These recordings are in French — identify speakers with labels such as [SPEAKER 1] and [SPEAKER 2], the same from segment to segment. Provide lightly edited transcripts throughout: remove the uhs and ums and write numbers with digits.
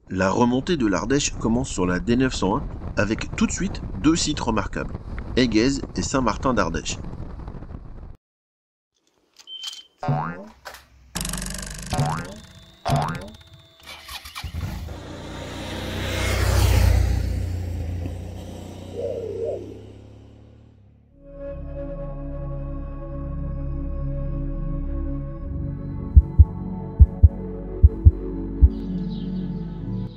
[SPEAKER 1] La remontée de l'Ardèche commence sur la D901 avec tout de suite deux sites remarquables, Ayguez et Saint-Martin d'Ardèche.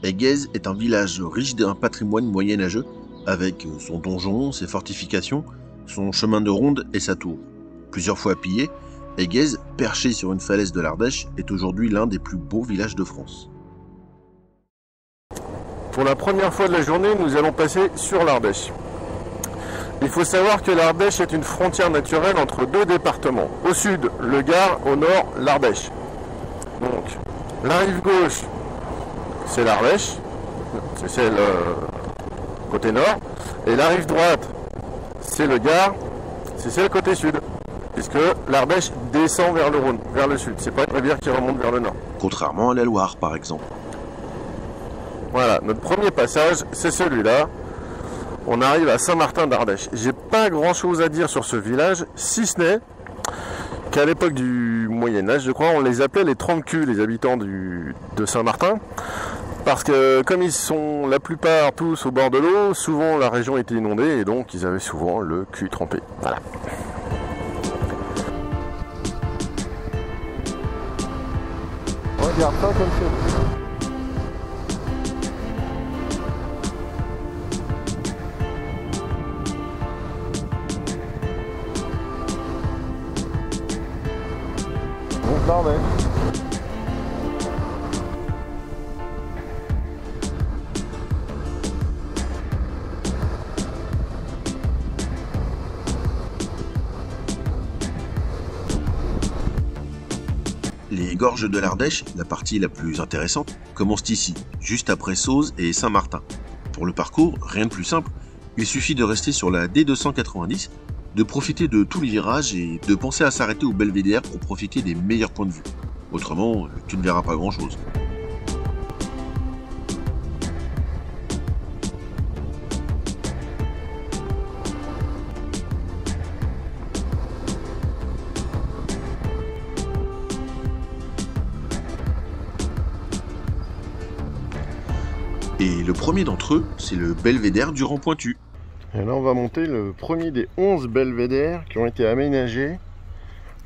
[SPEAKER 1] Ayguez est un village riche d'un patrimoine moyenâgeux, avec son donjon, ses fortifications, son chemin de ronde et sa tour. Plusieurs fois pillé, Ayguez, perché sur une falaise de l'Ardèche, est aujourd'hui l'un des plus beaux villages de France.
[SPEAKER 2] Pour la première fois de la journée, nous allons passer sur l'Ardèche. Il faut savoir que l'Ardèche est une frontière naturelle entre deux départements. Au sud, le Gard, au nord, l'Ardèche. Donc, la rive gauche, c'est l'Ardèche, c'est celle côté nord, et la rive droite, c'est le Gard, c'est celle côté sud, puisque l'Ardèche descend vers le Rhône, vers le sud, c'est pas une rivière qui remonte vers le nord.
[SPEAKER 1] Contrairement à la Loire, par exemple.
[SPEAKER 2] Voilà, notre premier passage, c'est celui-là. On arrive à Saint-Martin d'Ardèche. J'ai pas grand-chose à dire sur ce village, si ce n'est qu'à l'époque du Moyen-Âge, je crois, on les appelait les 30 culs, les habitants de Saint-Martin. Parce que comme ils sont la plupart tous au bord de l'eau, souvent la région était inondée et donc ils avaient souvent le cul trempé. Voilà. Regarde ça comme c'est. Donc l'Ardèche.
[SPEAKER 1] Les gorges de l'Ardèche, la partie la plus intéressante, commencent ici, juste après Sauzes et Saint-Martin. Pour le parcours, rien de plus simple, il suffit de rester sur la D290, de profiter de tous les virages et de penser à s'arrêter au belvédère pour profiter des meilleurs points de vue. Autrement, tu ne verras pas grand-chose. Et le premier d'entre eux, c'est le belvédère du Rang Pointu.
[SPEAKER 2] Et là on va monter le premier des 11 belvédères qui ont été aménagés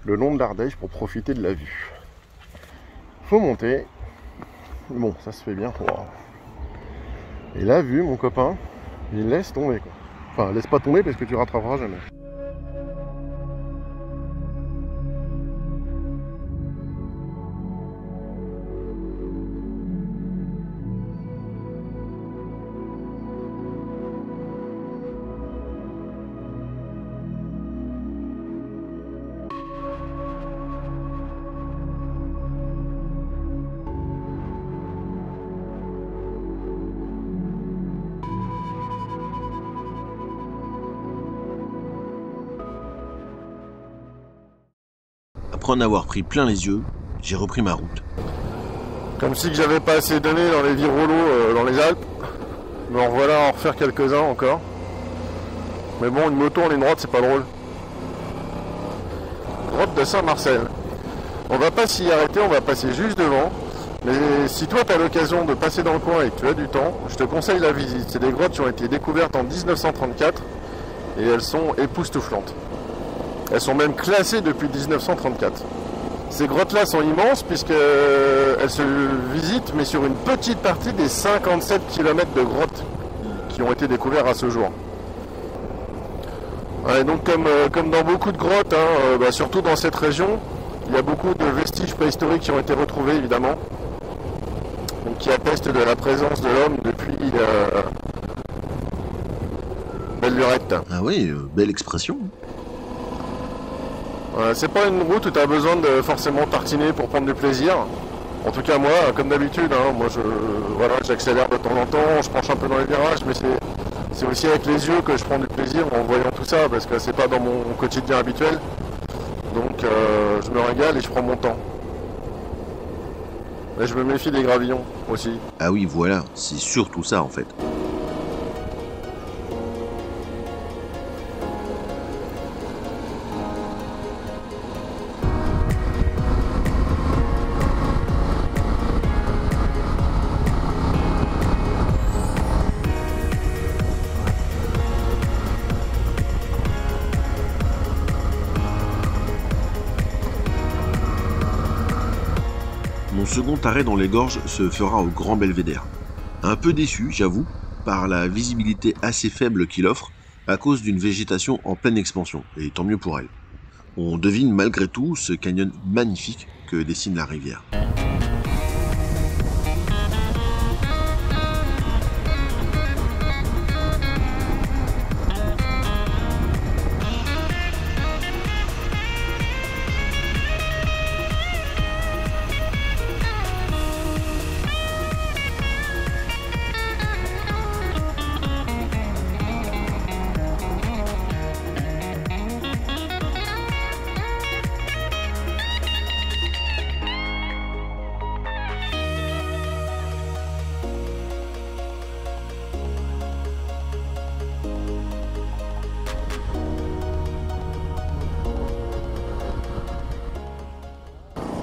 [SPEAKER 2] le long de l'Ardèche pour profiter de la vue. Faut monter. Bon, ça se fait bien. Wow. Et la vue, mon copain, il laisse tomber quoi. Enfin, laisse pas tomber parce que tu rattraperas jamais.
[SPEAKER 1] Après en avoir pris plein les yeux, j'ai repris ma route.
[SPEAKER 2] Comme si que j'avais pas assez donné dans les virolos dans les Alpes. Mais en voilà en refaire quelques-uns encore. Mais bon, une moto en ligne droite, c'est pas drôle. Grotte de Saint-Marcel. On va pas s'y arrêter, on va passer juste devant. Mais si toi tu as l'occasion de passer dans le coin et que tu as du temps, je te conseille la visite. C'est des grottes qui ont été découvertes en 1934 et elles sont époustouflantes. Elles sont même classées depuis 1934. Ces grottes-là sont immenses puisqu'elles se visitent, mais sur une petite partie des 57 km de grottes qui ont été découvertes à ce jour. Ouais, donc comme dans beaucoup de grottes, surtout dans cette région, il y a beaucoup de vestiges préhistoriques qui ont été retrouvés évidemment, donc qui attestent de la présence de l'homme depuis belle lurette.
[SPEAKER 1] Ah oui, belle expression.
[SPEAKER 2] C'est pas une route où tu as besoin de forcément tartiner pour prendre du plaisir. En tout cas moi, comme d'habitude, moi j'accélère de temps en temps, je penche un peu dans les virages, mais c'est aussi avec les yeux que je prends du plaisir en voyant tout ça, parce que c'est pas dans mon quotidien habituel. Donc je me régale et je prends mon temps. Et je me méfie des gravillons aussi.
[SPEAKER 1] Ah oui, voilà, c'est surtout ça en fait. Mon second arrêt dans les gorges se fera au Grand Belvédère. Un peu déçu, j'avoue, par la visibilité assez faible qu'il offre à cause d'une végétation en pleine expansion, et tant mieux pour elle. On devine malgré tout ce canyon magnifique que dessine la rivière.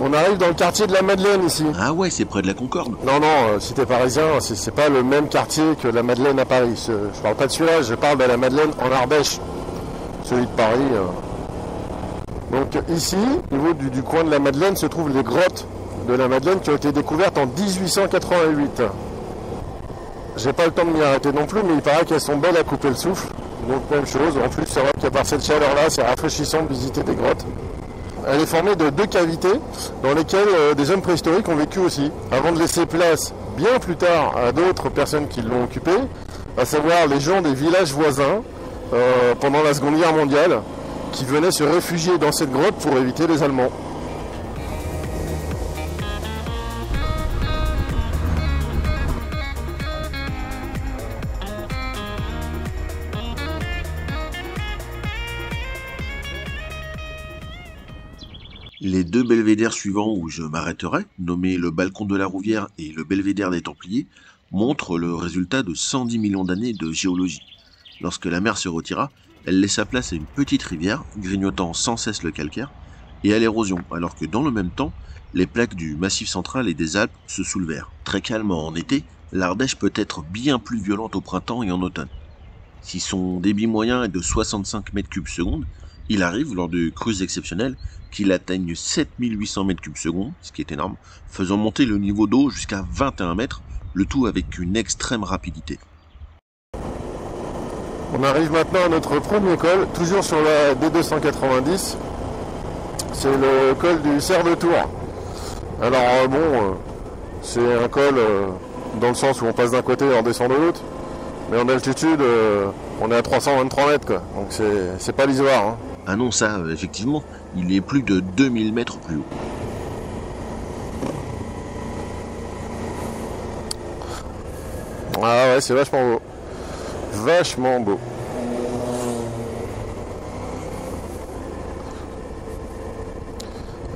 [SPEAKER 2] On arrive dans le quartier de la Madeleine ici.
[SPEAKER 1] Ah ouais, c'est près de la Concorde.
[SPEAKER 2] Non, non, si t'es parisien, c'est pas le même quartier que la Madeleine à Paris. Je parle pas de celui-là, je parle de la Madeleine en Ardèche. Celui de Paris. Donc ici, au niveau du coin de la Madeleine, se trouvent les grottes de la Madeleine qui ont été découvertes en 1888. J'ai pas le temps de m'y arrêter non plus, mais il paraît qu'elles sont belles à couper le souffle. Donc même chose, en plus c'est vrai qu'à part cette chaleur-là, c'est rafraîchissant de visiter des grottes. Elle est formée de 2 cavités dans lesquelles des hommes préhistoriques ont vécu aussi, avant de laisser place bien plus tard à d'autres personnes qui l'ont occupée, à savoir les gens des villages voisins pendant la Seconde Guerre mondiale, qui venaient se réfugier dans cette grotte pour éviter les Allemands.
[SPEAKER 1] Les 2 belvédères suivants où je m'arrêterai, nommés le balcon de la Rouvière et le belvédère des Templiers, montrent le résultat de 110 millions d'années de géologie. Lorsque la mer se retira, elle laissa place à une petite rivière, grignotant sans cesse le calcaire, et à l'érosion, alors que dans le même temps, les plaques du Massif central et des Alpes se soulevèrent. Très calme en été, l'Ardèche peut être bien plus violente au printemps et en automne. Si son débit moyen est de 65 mètres cubes secondes, il arrive, lors de crues exceptionnelles, qu'il atteigne 7800 mètres cubes secondes, ce qui est énorme, faisant monter le niveau d'eau jusqu'à 21 mètres, le tout avec une extrême rapidité.
[SPEAKER 2] On arrive maintenant à notre premier col, toujours sur la D290. C'est le col du Cerf de Tours. Alors c'est un col dans le sens où on passe d'un côté et on descend de l'autre. Mais en altitude, on est à 323 mètres, quoi. Donc c'est pas l'Isoire. Hein.
[SPEAKER 1] Ah non, ça, effectivement, il est plus de 2000 mètres plus haut.
[SPEAKER 2] Ah ouais, c'est vachement beau. Vachement beau.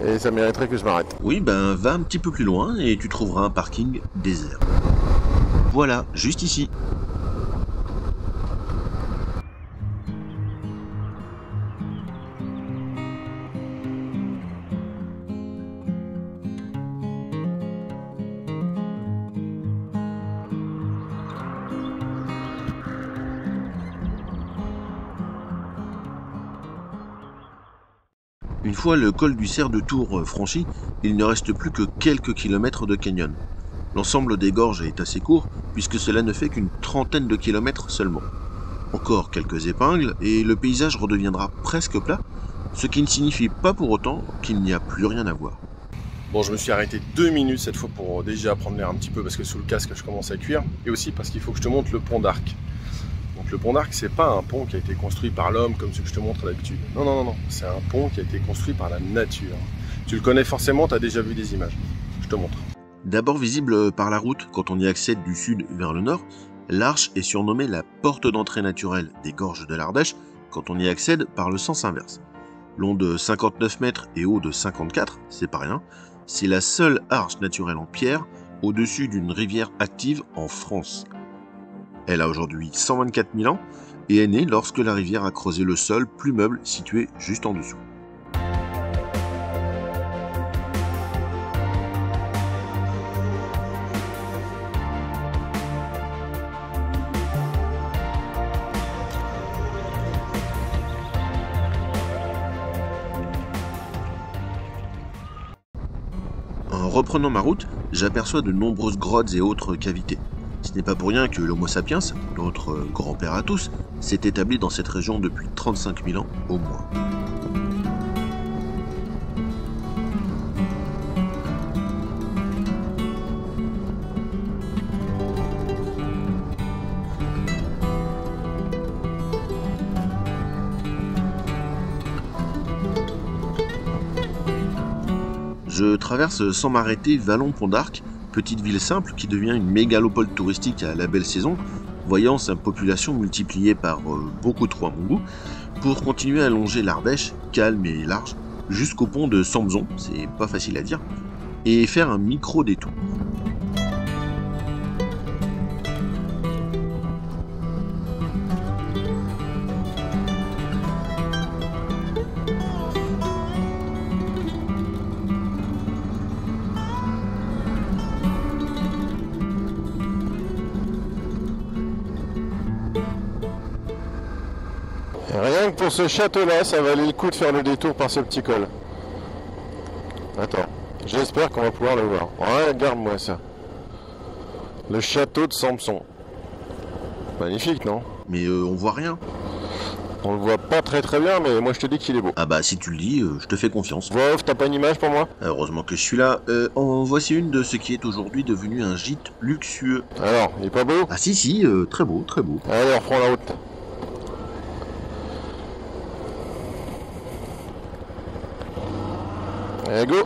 [SPEAKER 2] Et ça mériterait que je m'arrête.
[SPEAKER 1] Oui, ben va un petit peu plus loin et tu trouveras un parking désert. Voilà, juste ici. Une fois le col du Cerf de Tours franchi, il ne reste plus que quelques kilomètres de canyon. L'ensemble des gorges est assez court, puisque cela ne fait qu'une trentaine de kilomètres seulement. Encore quelques épingles, et le paysage redeviendra presque plat, ce qui ne signifie pas pour autant qu'il n'y a plus rien à voir.
[SPEAKER 2] Bon, je me suis arrêté 2 minutes cette fois pour déjà prendre l'air un petit peu, parce que sous le casque je commence à cuire, et aussi parce qu'il faut que je te montre le pont d'Arc. Donc le pont d'Arc, c'est pas un pont qui a été construit par l'homme comme ce que je te montre d'habitude. Non, non, non, non, c'est un pont qui a été construit par la nature. Tu le connais forcément, tu as déjà vu des images. Je te montre.
[SPEAKER 1] D'abord visible par la route quand on y accède du sud vers le nord, l'arche est surnommée la porte d'entrée naturelle des gorges de l'Ardèche quand on y accède par le sens inverse. Long de 59 mètres et haut de 54, c'est pas rien, C'est la seule arche naturelle en pierre au-dessus d'une rivière active en France. Elle a aujourd'hui 124 000 ans et est née lorsque la rivière a creusé le sol plus meuble situé juste en dessous. En reprenant ma route, j'aperçois de nombreuses grottes et autres cavités. Ce n'est pas pour rien que l'Homo sapiens, notre grand-père à tous, s'est établi dans cette région depuis 35 000 ans au moins. Je traverse sans m'arrêter Vallon-Pont d'Arc, petite ville simple qui devient une mégalopole touristique à la belle saison, voyant sa population multipliée par beaucoup trop à mon goût, pour continuer à longer l'Ardèche, calme et large, jusqu'au pont de Samson, c'est pas facile à dire, et faire un micro-détour.
[SPEAKER 2] Rien que pour ce château-là, ça valait le coup de faire le détour par ce petit col. Attends, j'espère qu'on va pouvoir le voir. Ouais, regarde-moi ça. Le château de Samson. Magnifique, non?
[SPEAKER 1] Mais on voit rien.
[SPEAKER 2] On le voit pas très bien, mais moi je te dis qu'il est beau.
[SPEAKER 1] Ah bah si tu le dis, je te fais confiance.
[SPEAKER 2] Voix off, t'as pas une image pour moi?
[SPEAKER 1] Heureusement que je suis là. En voici une de ce qui est aujourd'hui devenu un gîte luxueux.
[SPEAKER 2] Alors, il est pas beau?
[SPEAKER 1] Ah si, très beau, très beau.
[SPEAKER 2] Allez, on reprend la route. Allez, go!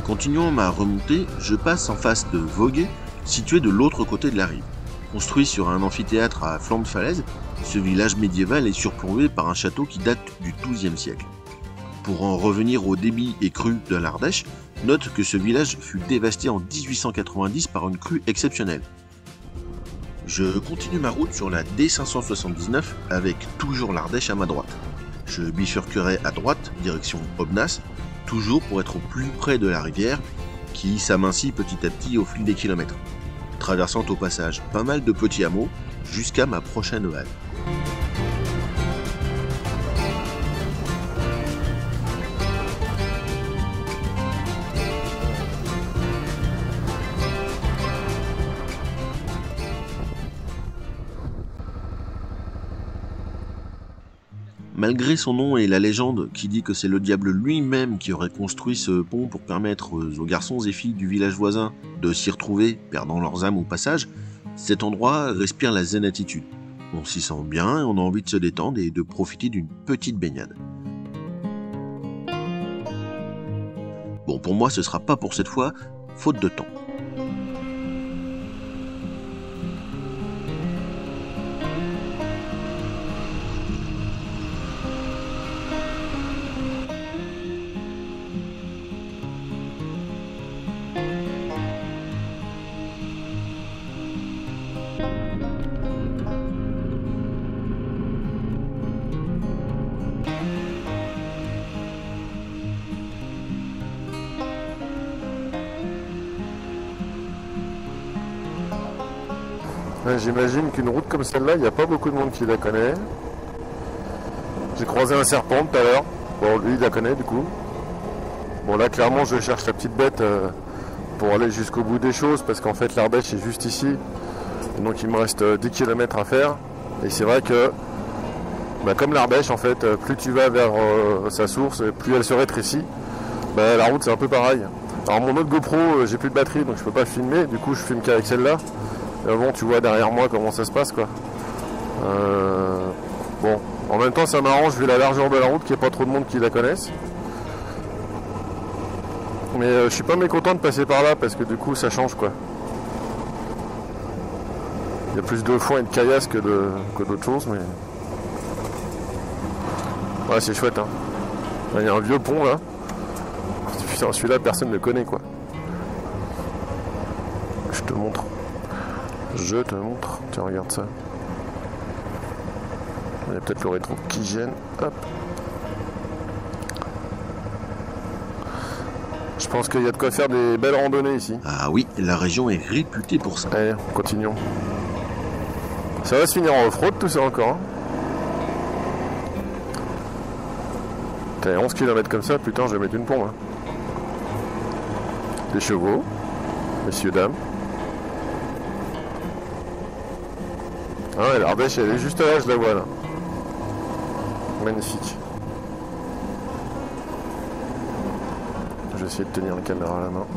[SPEAKER 1] Continuant ma remontée, je passe en face de Voguet, situé de l'autre côté de la rive. Construit sur un amphithéâtre à flanc de falaise, ce village médiéval est surplombé par un château qui date du XIIe siècle. Pour en revenir au débit et crue de l'Ardèche, note que ce village fut dévasté en 1890 par une crue exceptionnelle. Je continue ma route sur la D579 avec toujours l'Ardèche à ma droite. Je bifurquerai à droite, direction Aubenas, toujours pour être au plus près de la rivière, qui s'amincit petit à petit au fil des kilomètres, traversant au passage pas mal de petits hameaux jusqu'à ma prochaine halte. Malgré son nom et la légende qui dit que c'est le diable lui-même qui aurait construit ce pont pour permettre aux garçons et filles du village voisin de s'y retrouver, perdant leurs âmes au passage, cet endroit respire la zen attitude. On s'y sent bien et on a envie de se détendre et de profiter d'une petite baignade. Bon, pour moi ce sera pas pour cette fois, faute de temps.
[SPEAKER 2] Ouais, j'imagine qu'une route comme celle-là, il n'y a pas beaucoup de monde qui la connaît. J'ai croisé un serpent tout à l'heure. Bon, lui, il la connaît du coup. Bon, là, clairement, je cherche la petite bête pour aller jusqu'au bout des choses, parce qu'en fait, l'Ardèche est juste ici. Et donc, il me reste 10 km à faire. Et c'est vrai que, comme l'Ardèche, en fait, plus tu vas vers sa source, plus elle se rétrécit. La route, c'est un peu pareil. Alors, mon autre GoPro, j'ai plus de batterie, donc je peux pas filmer. Du coup, je filme qu'avec celle-là. Mais bon, tu vois derrière moi comment ça se passe, quoi. Bon, en même temps, ça m'arrange vu la largeur de la route, qu'il n'y ait pas trop de monde qui la connaisse. Mais je suis pas mécontent de passer par là parce que du coup, ça change, quoi. Il y a plus de foin et de caillasse que d'autres choses, mais... Ouais, c'est chouette, hein. Il y a un vieux pont, là. Putain, celui-là, personne ne le connaît, quoi. Je te montre. Je te montre. Tiens, regarde ça. Il y a peut-être le rétro qui gêne. Hop. Je pense qu'il y a de quoi faire des belles randonnées ici.
[SPEAKER 1] Ah oui, la région est réputée pour ça.
[SPEAKER 2] Allez, continuons. Ça va se finir en off-road tout ça encore. Hein. T'as 11 km comme ça, putain, je vais mettre une pompe. Hein. Des chevaux, messieurs, dames. Ah ouais, l'Ardèche, elle est juste là, je la vois là. Magnifique. Je vais essayer de tenir la caméra à la main.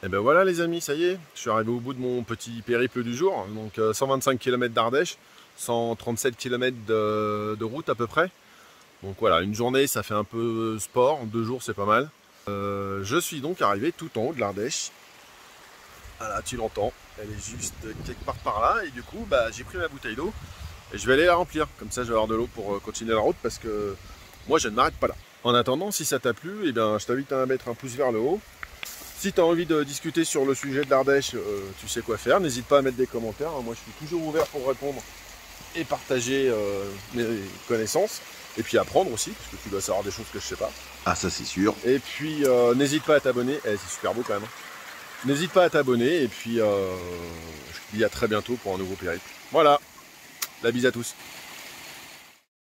[SPEAKER 3] Et ben voilà les amis, ça y est, je suis arrivé au bout de mon petit périple du jour. Donc 125 km d'Ardèche, 137 km de route à peu près. Donc voilà, une journée ça fait un peu sport, 2 jours c'est pas mal. Je suis donc arrivé tout en haut de l'Ardèche. Voilà, tu l'entends, elle est juste quelque part par là. Et du coup bah, j'ai pris ma bouteille d'eau et je vais aller la remplir. Comme ça je vais avoir de l'eau pour continuer la route parce que moi je ne m'arrête pas là. En attendant, si ça t'a plu, eh bien, je t'invite à mettre un pouce vers le haut. Si tu as envie de discuter sur le sujet de l'Ardèche, tu sais quoi faire. N'hésite pas à mettre des commentaires. Moi, je suis toujours ouvert pour répondre et partager mes connaissances. Et puis apprendre aussi, parce que tu dois savoir des choses que je sais pas.
[SPEAKER 1] Ah, ça c'est sûr.
[SPEAKER 3] Et puis, n'hésite pas à t'abonner. C'est super beau quand même. N'hésite pas à t'abonner. Et puis, je te dis à très bientôt pour un nouveau périple. Voilà. La bise à tous.